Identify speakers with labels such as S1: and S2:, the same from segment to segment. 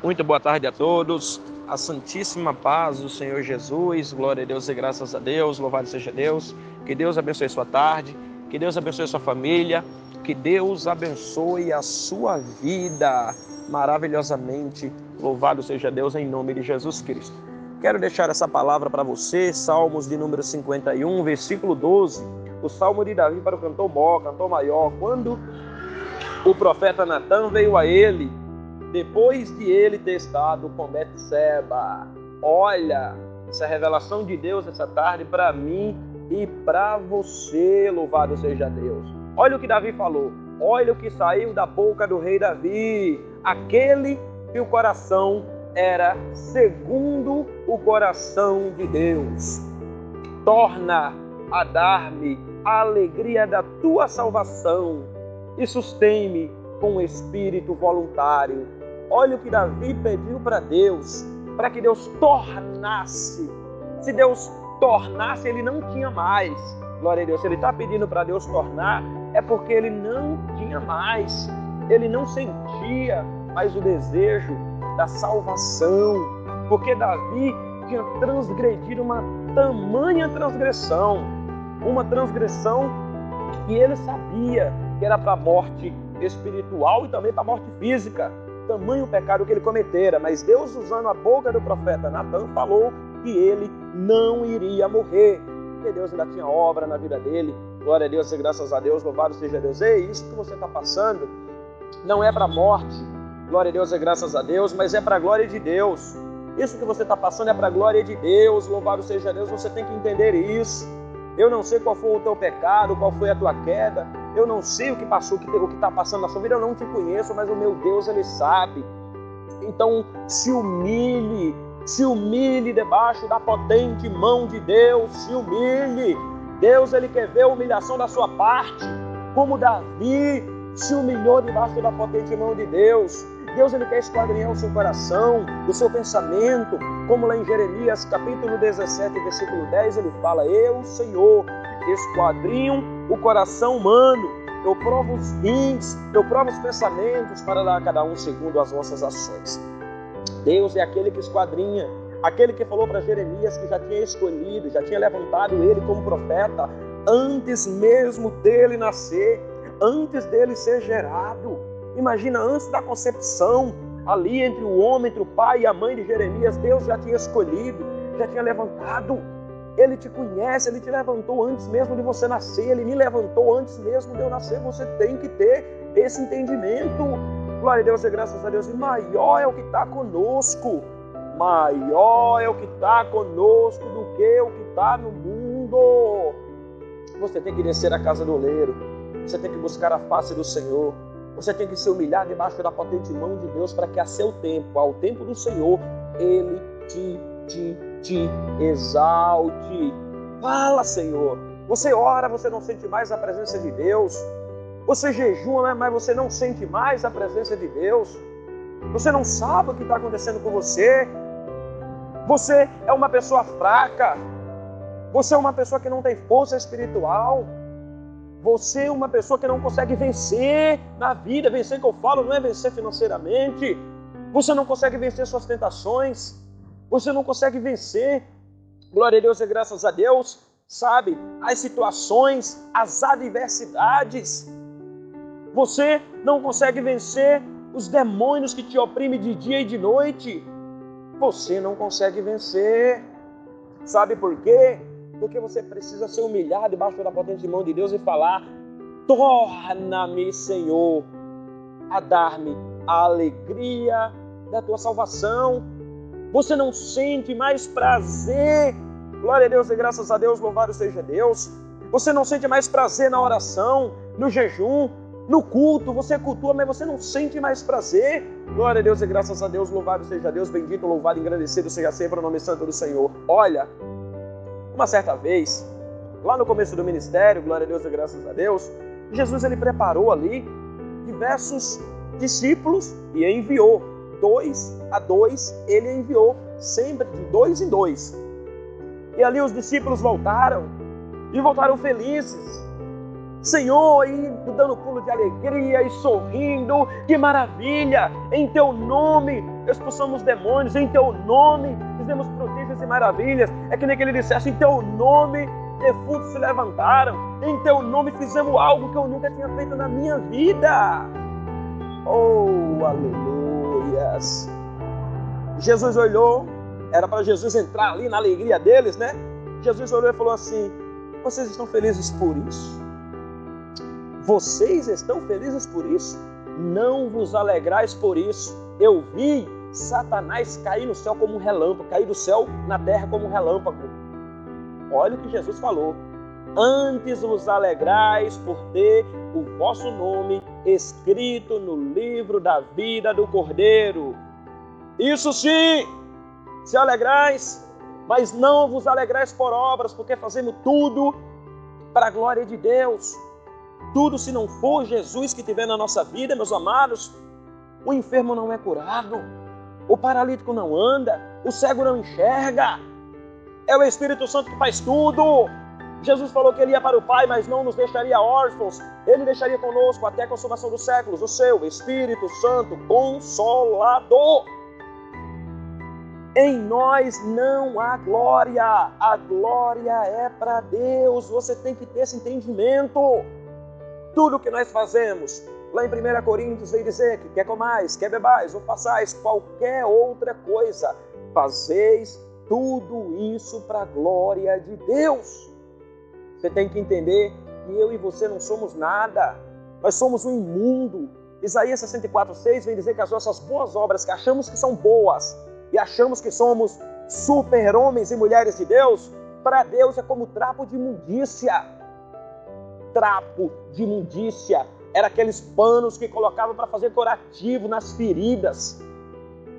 S1: Muito boa tarde a todos, a santíssima paz do Senhor Jesus, glória a Deus e graças a Deus, louvado seja Deus, que Deus abençoe sua tarde, que Deus abençoe sua família, que Deus abençoe a sua vida maravilhosamente, louvado seja Deus em nome de Jesus Cristo. Quero deixar essa palavra para você, Salmos de número 51, versículo 12, o Salmo de Davi para o cantor maior, cantor maior, quando o profeta Natan veio a ele, depois de ele ter estado com Betseba. Olha, essa revelação de Deus essa tarde para mim e para você, louvado seja Deus. Olha o que Davi falou, olha o que saiu da boca do rei Davi, aquele que o coração era segundo o coração de Deus. Torna a dar-me a alegria da tua salvação e sustém-me com um espírito voluntário. Olha o que Davi pediu para Deus, para que Deus tornasse. Se Deus tornasse, ele não tinha mais. Glória a Deus. Se ele está pedindo para Deus tornar, é porque ele não tinha mais. Ele não sentia mais o desejo da salvação. Porque Davi tinha transgredido uma tamanha transgressão. Uma transgressão que ele sabia que era para a morte espiritual e também para a morte física. Tamanho pecado que ele cometera, mas Deus, usando a boca do profeta Natan, falou que ele não iria morrer, porque Deus ainda tinha obra na vida dele. Glória a Deus e graças a Deus, louvado seja Deus. Ei, isso que você está passando não é para a morte, glória a Deus e graças a Deus, mas é para a glória de Deus. Isso que você está passando é para a glória de Deus, louvado seja Deus, você tem que entender isso. Eu não sei qual foi o teu pecado, qual foi a tua queda, eu não sei o que passou, o que está passando na sua vida, eu não te conheço, mas o meu Deus, Ele sabe. Então, se humilhe debaixo da potente mão de Deus, se humilhe. Deus, Ele quer ver a humilhação da sua parte, como Davi se humilhou debaixo da potente mão de Deus. Deus, Ele quer esquadrinhar o seu coração, o seu pensamento, como lá em Jeremias, capítulo 17, versículo 10, ele fala: eu, Senhor, esquadrinho o coração humano, eu provo os rins, eu provo os pensamentos para dar a cada um segundo as vossas ações. Deus é aquele que esquadrinha, aquele que falou para Jeremias que já tinha escolhido, já tinha levantado ele como profeta, antes mesmo dele nascer, antes dele ser gerado. Imagina, antes da concepção, ali entre o homem, entre o pai e a mãe de Jeremias, Deus já tinha escolhido, já tinha levantado. Ele te conhece, Ele te levantou antes mesmo de você nascer, Ele me levantou antes mesmo de eu nascer. Você tem que ter esse entendimento. Glória a Deus e graças a Deus. E maior é o que está conosco, maior é o que está conosco do que o que está no mundo. Você tem que descer à casa do oleiro, você tem que buscar a face do Senhor. Você tem que se humilhar debaixo da potente mão de Deus para que a seu tempo, ao tempo do Senhor, Ele te exalte. Fala, Senhor. Você ora, você não sente mais a presença de Deus. Você jejua, mas você não sente mais a presença de Deus. Você não sabe o que está acontecendo com você. Você é uma pessoa fraca. Você é uma pessoa que não tem força espiritual. Você é uma pessoa que não consegue vencer na vida. Vencer que eu falo não é vencer financeiramente. Você não consegue vencer suas tentações. Você não consegue vencer, glória a Deus e graças a Deus, sabe, as situações, as adversidades. Você não consegue vencer os demônios que te oprimem de dia e de noite. Você não consegue vencer. Sabe por quê? Porque você precisa se humilhar debaixo da potente mão de Deus e falar: torna-me, Senhor, a dar-me a alegria da tua salvação. Você não sente mais prazer, glória a Deus e graças a Deus, louvado seja Deus. Você não sente mais prazer na oração, no jejum, no culto. Você cultua, mas você não sente mais prazer. Glória a Deus e graças a Deus, louvado seja Deus, bendito, louvado, engrandecido seja sempre o nome santo do Senhor. Olha, uma certa vez, lá no começo do ministério, glória a Deus e graças a Deus, Jesus, ele preparou ali diversos discípulos e enviou. 2 a 2, ele enviou, sempre de 2 em 2. E ali os discípulos voltaram, e voltaram felizes. Senhor, e dando pulo de alegria e sorrindo, que maravilha! Em Teu nome expulsamos demônios, em Teu nome fizemos prodígios e maravilhas. É que nem que ele dissesse, em Teu nome defuntos se levantaram, em Teu nome fizemos algo que eu nunca tinha feito na minha vida. Oh, aleluias! Jesus olhou, era para Jesus entrar ali na alegria deles, né? Jesus olhou e falou assim, vocês estão felizes por isso? Vocês estão felizes por isso? Não vos alegrais por isso. Eu vi Satanás cair no céu como um relâmpago, cair do céu na terra como um relâmpago. Olha o que Jesus falou. Antes vos alegrais por ter o vosso nome escrito no livro da vida do Cordeiro. Isso sim, se alegrais, mas não vos alegrais por obras, porque fazemos tudo para a glória de Deus. Tudo se não for Jesus que estiver na nossa vida, meus amados, o enfermo não é curado, o paralítico não anda, o cego não enxerga. É o Espírito Santo que faz tudo. Jesus falou que Ele ia para o Pai, mas não nos deixaria órfãos. Ele deixaria conosco até a consumação dos séculos o seu Espírito Santo Consolador. Em nós não há glória, a glória é para Deus. Você tem que ter esse entendimento. Tudo que nós fazemos, lá em 1 Coríntios vem dizer que quer comais, quer bebais ou façais qualquer outra coisa, fazeis tudo isso para a glória de Deus. Você tem que entender que eu e você não somos nada, nós somos um imundo. Isaías 64:6 vem dizer que as nossas boas obras, que achamos que são boas e achamos que somos super-homens e mulheres de Deus, para Deus é como trapo de imundícia. Trapo de imundícia era aqueles panos que colocavam para fazer curativo nas feridas.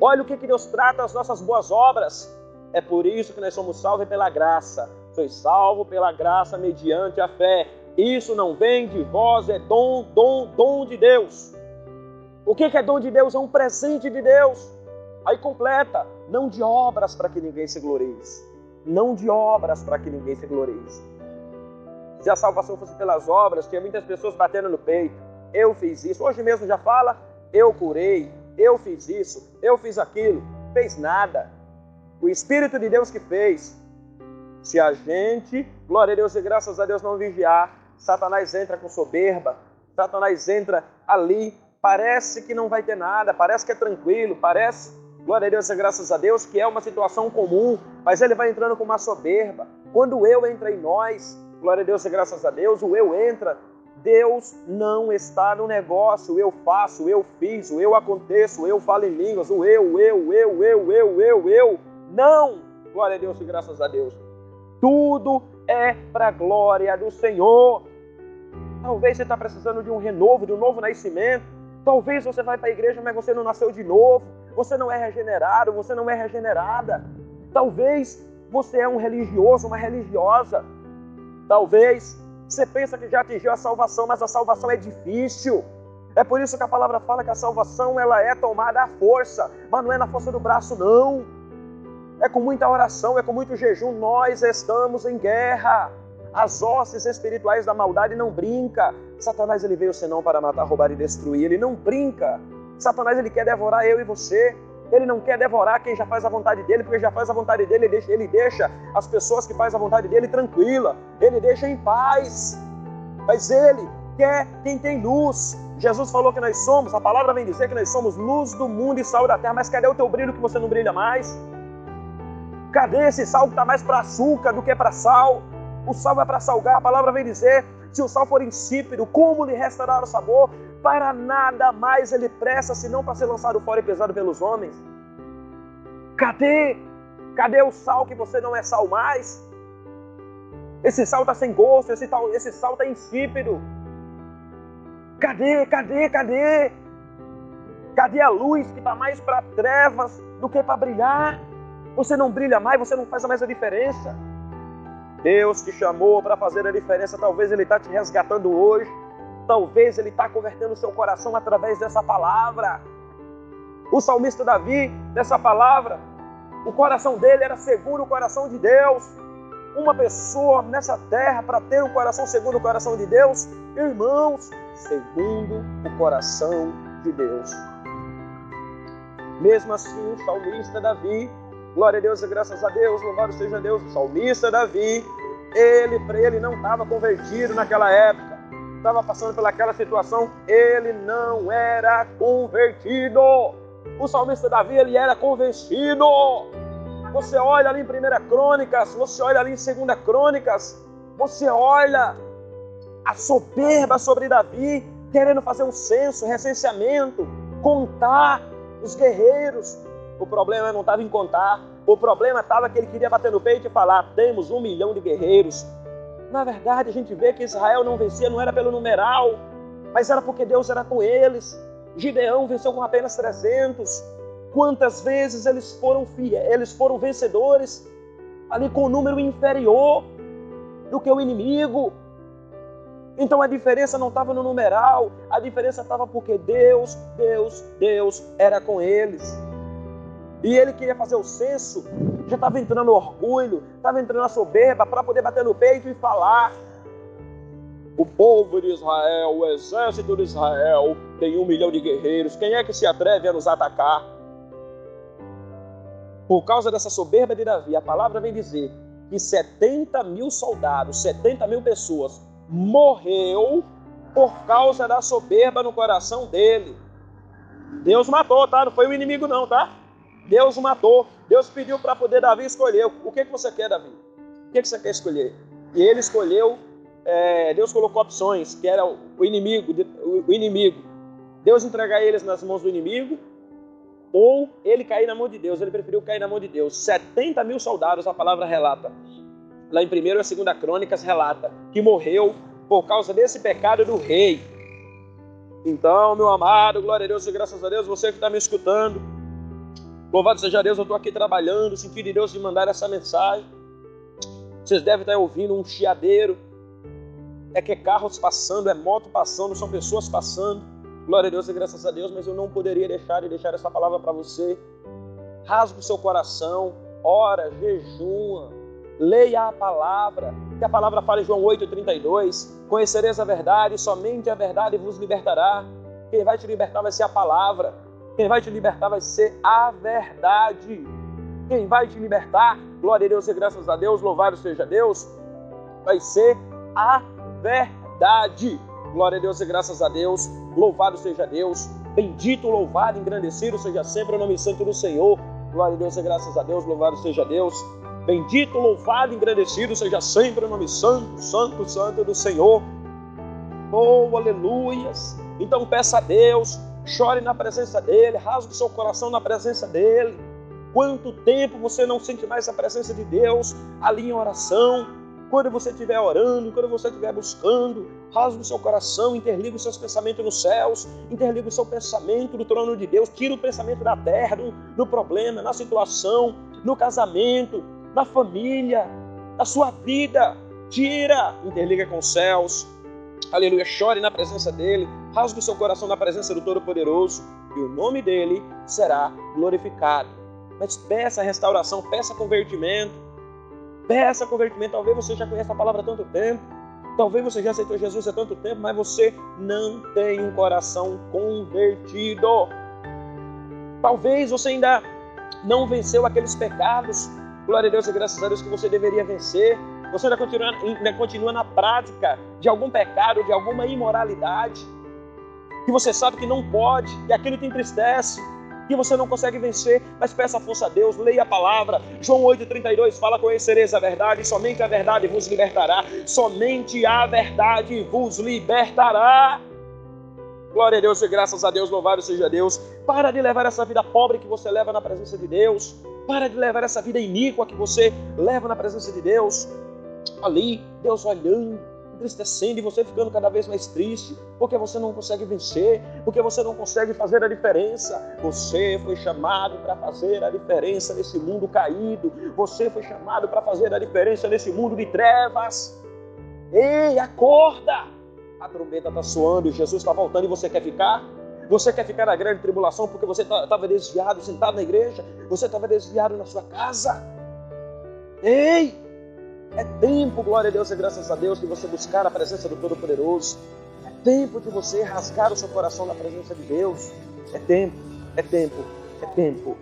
S1: Olha o que Deus trata as nossas boas obras. É por isso que nós somos salvos pela graça. Sois salvo pela graça mediante a fé. Isso não vem de vós, é dom de Deus. O que é dom de Deus? É um presente de Deus. Aí completa, não de obras para que ninguém se glorie. Não de obras para que ninguém se glorie. Se a salvação fosse pelas obras, tinha muitas pessoas batendo no peito. Eu fiz isso. Hoje mesmo já fala, eu curei, eu fiz isso, eu fiz aquilo. Fez nada. O Espírito de Deus que fez. Se a gente, glória a Deus e graças a Deus, não vigiar, Satanás entra com soberba, Satanás entra ali, parece que não vai ter nada, parece que é tranquilo, parece, glória a Deus e graças a Deus, que é uma situação comum, mas ele vai entrando com uma soberba. Quando o eu entra em nós, glória a Deus e graças a Deus, o eu entra, Deus não está no negócio, o eu faço, o eu fiz, o eu aconteço, o eu falo em línguas, o eu, não, glória a Deus e graças a Deus. Tudo é para a glória do Senhor. Talvez você está precisando de um renovo, de um novo nascimento. Talvez você vai para a igreja, mas você não nasceu de novo. Você não é regenerado, você não é regenerada. Talvez você é um religioso, uma religiosa. Talvez você pensa que já atingiu a salvação, mas a salvação é difícil. É por isso que a palavra fala que a salvação ela é tomada à força, mas não é na força do braço, não. É com muita oração, é com muito jejum. Nós estamos em guerra. As hostes espirituais da maldade não brinca. Satanás ele veio senão para matar, roubar e destruir. Ele não brinca. Satanás ele quer devorar eu e você. Ele não quer devorar quem já faz a vontade dele, porque já faz a vontade dele, ele deixa as pessoas que fazem a vontade dele tranquila. Ele deixa em paz. Mas ele quer quem tem luz. Jesus falou que nós somos, a palavra vem dizer que nós somos luz do mundo e sal da terra. Mas cadê o teu brilho que você não brilha mais? Cadê esse sal que está mais para açúcar do que para sal? O sal é para salgar, a palavra vem dizer, se o sal for insípido, como lhe restará o sabor? Para nada mais ele presta, senão para ser lançado fora e pesado pelos homens. Cadê? Cadê o sal que você não é sal mais? Esse sal está sem gosto, esse sal está insípido. Cadê? Cadê a luz que está mais para trevas do que para brilhar? Você não brilha mais, você não faz mais a diferença. Deus te chamou para fazer a diferença. Talvez Ele está te resgatando hoje. Talvez Ele está convertendo o seu coração através dessa palavra. O salmista Davi, dessa palavra, o coração dele era seguro, o coração de Deus. uma pessoa nessa terra para ter um coração segundo o coração de Deus? Irmãos, segundo o coração de Deus. Mesmo assim, o salmista Davi, glória a Deus e graças a Deus, louvado seja Deus, o salmista Davi, ele não estava convertido naquela época, estava passando pelaquela situação, ele não era convertido. O salmista Davi, ele era convencido. Você olha ali em 1 Crônicas, você olha ali em 2 Crônicas, você olha a soberba sobre Davi, querendo fazer um censo, recenseamento, contar os guerreiros. O problema não estava em contar, o problema estava que ele queria bater no peito e falar: temos 1 milhão de guerreiros. Na verdade, a gente vê que Israel não vencia, não era pelo numeral, mas era porque Deus era com eles. Gideão venceu com apenas 300. Quantas vezes eles foram vencedores ali com um número inferior do que o inimigo. Então a diferença não estava no numeral, a diferença estava porque Deus era com eles. E ele queria fazer o censo, já estava entrando o orgulho, estava entrando a soberba para poder bater no peito e falar: o povo de Israel, o exército de Israel tem 1 milhão de guerreiros, quem é que se atreve a nos atacar? Por causa dessa soberba de Davi, a palavra vem dizer que 70 mil soldados, 70 mil pessoas morreu por causa da soberba no coração dele. Deus matou, tá? Não foi o inimigo não, tá? Deus matou. Deus pediu para poder Davi escolher. O que você quer, Davi? O que você quer escolher? E ele escolheu, Deus colocou opções, que era o inimigo. Deus entregar eles nas mãos do inimigo, ou ele cair na mão de Deus. Ele preferiu cair na mão de Deus. 70 mil soldados, a palavra relata. Lá em 1 e 2 Crônicas relata que morreu por causa desse pecado do rei. Então, meu amado, glória a Deus e graças a Deus, você que está me escutando, louvado seja Deus, eu estou aqui trabalhando, sentindo de Deus de mandar essa mensagem. Vocês devem estar ouvindo um chiadeiro. É que é carros passando, é moto passando, são pessoas passando. Glória a Deus e graças a Deus, mas eu não poderia deixar essa palavra para você. Rasga o seu coração, ora, jejua, leia a palavra, que a palavra fala em João 8,32, conhecereis a verdade, somente a verdade vos libertará. Quem vai te libertar vai ser a palavra, quem vai te libertar vai ser a verdade. Quem vai te libertar, glória a Deus e graças a Deus, louvado seja Deus, vai ser a verdade. Glória a Deus e graças a Deus, louvado seja Deus, bendito, louvado, engrandecido seja sempre o nome santo do Senhor. Glória a Deus e graças a Deus, louvado seja Deus, bendito, louvado, engrandecido seja sempre o nome santo, santo, santo do Senhor. Oh, aleluias! Então peça a Deus, chore na presença dEle, rasgue o seu coração na presença dEle. Quanto tempo você não sente mais a presença de Deus ali em oração? Quando você estiver orando, quando você estiver buscando, rasgue o seu coração, interliga os seus pensamentos nos céus, interliga o seu pensamento no trono de Deus, tira o pensamento da terra, no problema, na situação, no casamento, na família, na sua vida, tira, interliga com os céus, aleluia, chore na presença dEle, rasgue o seu coração na presença do Todo-Poderoso, e o nome dEle será glorificado. Mas peça restauração, peça convertimento, talvez você já conheça a palavra há tanto tempo, talvez você já aceitou Jesus há tanto tempo, mas você não tem um coração convertido. Talvez você ainda não venceu aqueles pecados, glória a Deus e graças a Deus, que você deveria vencer. Você ainda continua na prática de algum pecado, de alguma imoralidade, que você sabe que não pode, que aquilo te entristece, que você não consegue vencer, mas peça força a Deus, leia a palavra. João 8,32 fala: conhecereis a verdade, somente a verdade vos libertará, somente a verdade vos libertará. Glória a Deus e graças a Deus, louvado seja Deus. Para de levar essa vida pobre que você leva na presença de Deus, para de levar essa vida iníqua que você leva na presença de Deus. Ali, Deus olhando, entristecendo e você ficando cada vez mais triste, porque você não consegue vencer, porque você não consegue fazer a diferença. Você foi chamado para fazer a diferença nesse mundo caído, você foi chamado para fazer a diferença nesse mundo de trevas. Ei, acorda! A trombeta está soando e Jesus está voltando e você quer ficar? Você quer ficar na grande tribulação porque você estava desviado, sentado na igreja? Você estava desviado na sua casa? Ei! É tempo, glória a Deus e graças a Deus, de você buscar a presença do Todo-Poderoso. É tempo de você rasgar o seu coração na presença de Deus. É tempo, é tempo, é tempo.